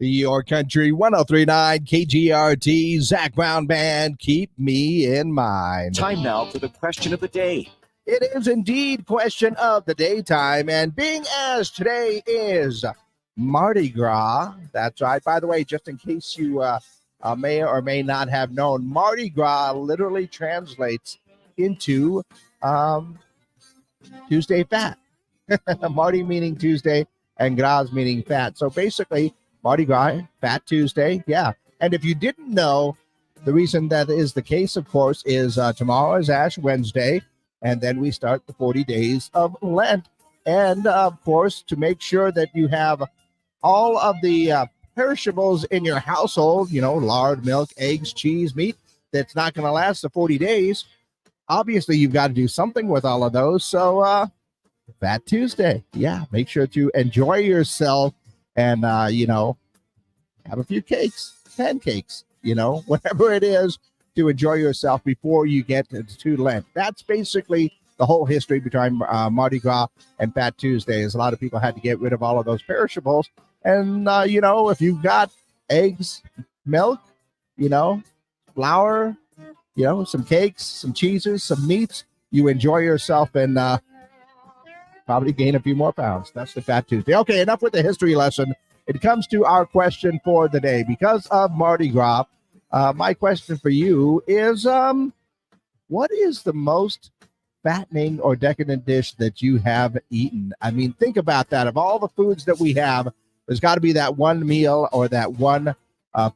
Your country 1039 KGRT, Zach Brown Band, keep me in mind. Time now for the question of the day. It is indeed question of the daytime, and being as today is Mardi Gras, that's right. By the way, just in case you may or may not have known, Mardi Gras literally translates into Tuesday fat. Mardi meaning Tuesday and Gras meaning fat. So basically, Mardi Gras, Fat Tuesday, yeah. And if you didn't know, the reason that is the case, of course, is tomorrow is Ash Wednesday, and then we start the 40 days of Lent. And, of course, to make sure that you have all of the perishables in your household, lard, milk, eggs, cheese, meat, that's not going to last the 40 days, obviously you've got to do something with all of those. So, Fat Tuesday, yeah, make sure to enjoy yourself and, have a few cakes, pancakes, whatever it is to enjoy yourself before you get to Lent. That's basically the whole history between Mardi Gras and Fat Tuesday. Is a lot of people had to get rid of all of those perishables. And, if you've got eggs, milk, flour, some cakes, some cheeses, some meats, you enjoy yourself and probably gain a few more pounds. That's the Fat Tuesday. Okay, enough with the history lesson. It comes to our question for the day. Because of Mardi Gras, my question for you is, what is the most fattening or decadent dish that you have eaten? I mean, think about that. Of all the foods that we have, there's got to be that one meal or that one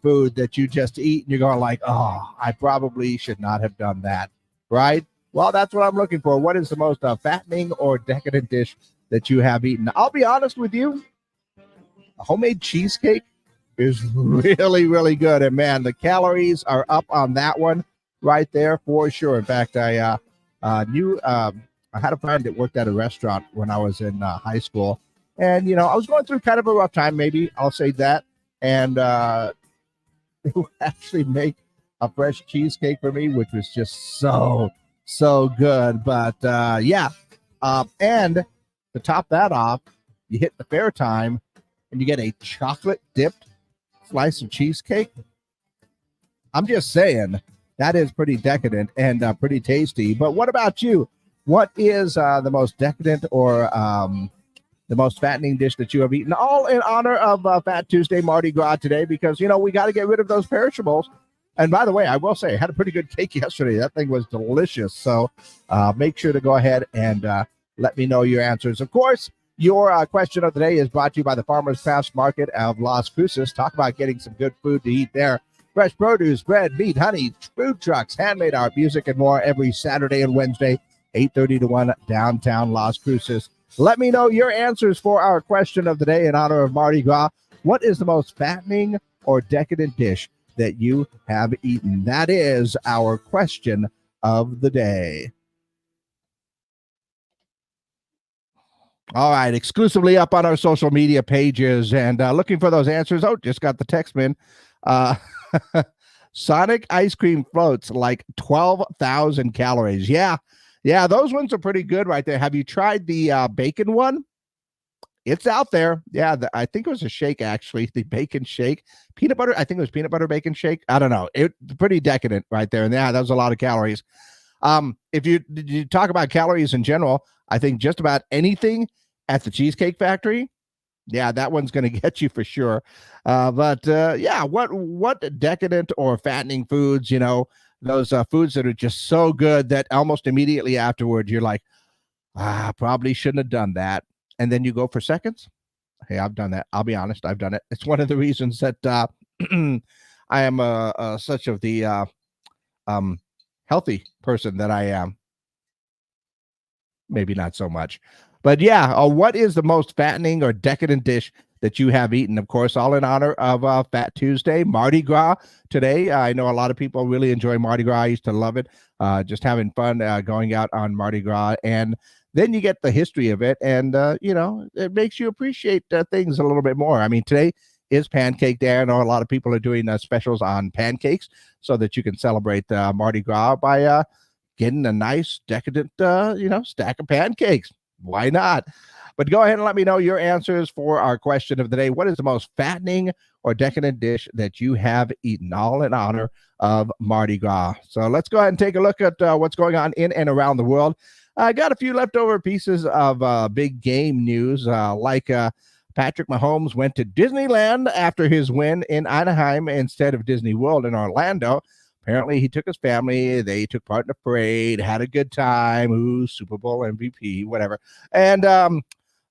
food that you just eat and you're going like, oh, I probably should not have done that, right? Well, that's what I'm looking for. What is the most fattening or decadent dish that you have eaten? I'll be honest with you. A homemade cheesecake is really, really good. And, man, the calories are up on that one right there for sure. In fact, I knew I had a friend that worked at a restaurant when I was in high school. And, I was going through kind of a rough time, maybe I'll say that. And they would actually make a fresh cheesecake for me, which was just so good. But and to top that off, you hit the fair time and you get a chocolate dipped slice of cheesecake. I'm just saying that is pretty decadent and pretty tasty. But what about you? What is the most decadent or the most fattening dish that you have eaten? All in honor of Fat Tuesday, Mardi Gras today, because we got to get rid of those perishables. And by the way, I will say, I had a pretty good cake yesterday. That thing was delicious. So make sure to go ahead and let me know your answers. Of course, your question of the day is brought to you by the Farmers Crafts Market of Las Cruces. Talk about getting some good food to eat there. Fresh produce, bread, meat, honey, food trucks, handmade art, music, and more every Saturday and Wednesday, 8:30 to 1, downtown Las Cruces. Let me know your answers for our question of the day in honor of Mardi Gras. What is the most fattening or decadent dish that you have eaten? That is our question of the day. All right, exclusively up on our social media pages and looking for those answers. Oh, just got the text, man. Sonic ice cream floats like 12,000 calories. Yeah, those ones are pretty good right there. Have you tried the bacon one? It's out there. Yeah, I think it was a shake, actually, the bacon shake. Peanut butter, I think it was peanut butter bacon shake. I don't know. It's pretty decadent right there. And yeah, that was a lot of calories. If you talk about calories in general, I think just about anything at the Cheesecake Factory, yeah, that one's going to get you for sure. But what decadent or fattening foods, those foods that are just so good that almost immediately afterward, you're like, probably shouldn't have done that. And then you go for seconds. Hey, I've done that. I'll be honest. I've done it. It's one of the reasons that I am such of the healthy person that I am. Maybe not so much. But yeah, what is the most fattening or decadent dish that you have eaten? Of course, all in honor of Fat Tuesday, Mardi Gras today. I know a lot of people really enjoy Mardi Gras. I used to love it. Just having fun going out on Mardi Gras. And then you get the history of it. And, it makes you appreciate things a little bit more. I mean, today is Pancake Day. I know a lot of people are doing specials on pancakes so that you can celebrate Mardi Gras by getting a nice decadent, stack of pancakes. Why not? But go ahead and let me know your answers for our question of the day. What is the most fattening or decadent dish that you have eaten? All in honor of Mardi Gras. So let's go ahead and take a look at what's going on in and around the world. I got a few leftover pieces of big game news, like Patrick Mahomes went to Disneyland after his win in Anaheim instead of Disney World in Orlando. Apparently, he took his family. They took part in the parade, had a good time. Ooh, Super Bowl MVP, whatever. And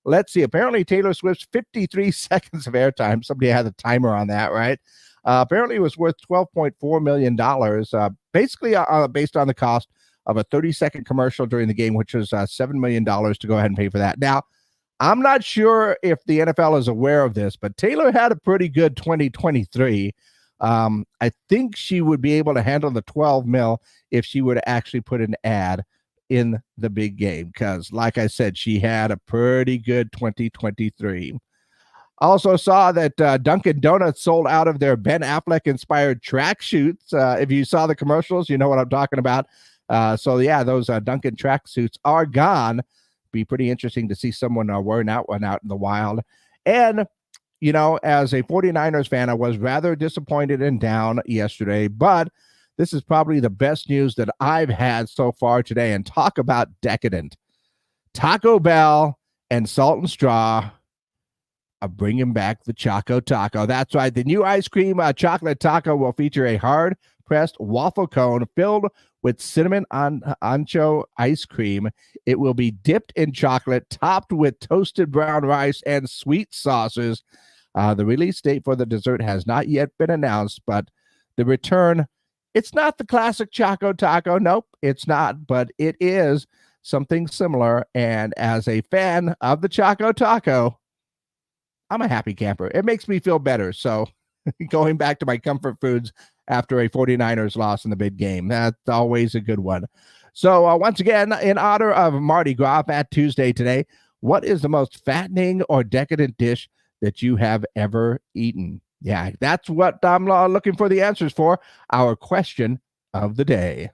let's see. Apparently, Taylor Swift's 53 seconds of airtime. Somebody had a timer on that, right? Apparently, it was worth $12.4 million, basically based on the cost of a 30-second commercial during the game, which was $7 million to go ahead and pay for that. Now, I'm not sure if the NFL is aware of this, but Taylor had a pretty good 2023. I think she would be able to handle the 12 mil if she would actually put an ad in the big game, because like I said, she had a pretty good 2023. Also saw that Dunkin' Donuts sold out of their Ben Affleck inspired track shoots. If you saw the commercials, you know what I'm talking about. So yeah, those Dunkin' track suits are gone. Be pretty interesting to see someone wearing out one out in the wild. And you know, as a 49ers fan, I was rather disappointed and down yesterday, but this is probably the best news that I've had so far today. And talk about decadent. Taco Bell and Salt and Straw are bringing back the Choco Taco. That's right. The new ice cream chocolate taco will feature a hard-pressed waffle cone filled with cinnamon ancho ice cream. It will be dipped in chocolate, topped with toasted brown rice and sweet sauces. The release date for the dessert has not yet been announced, but the return, it's not the classic Choco Taco. Nope, it's not, but it is something similar. And as a fan of the Choco Taco, I'm a happy camper. It makes me feel better. So going back to my comfort foods after a 49ers loss in the big game, that's always a good one. So once again, in honor of Mardi Gras, Fat Tuesday today, what is the most fattening or decadent dish that you have ever eaten? Yeah, that's what I'm looking for the answers for. Our question of the day.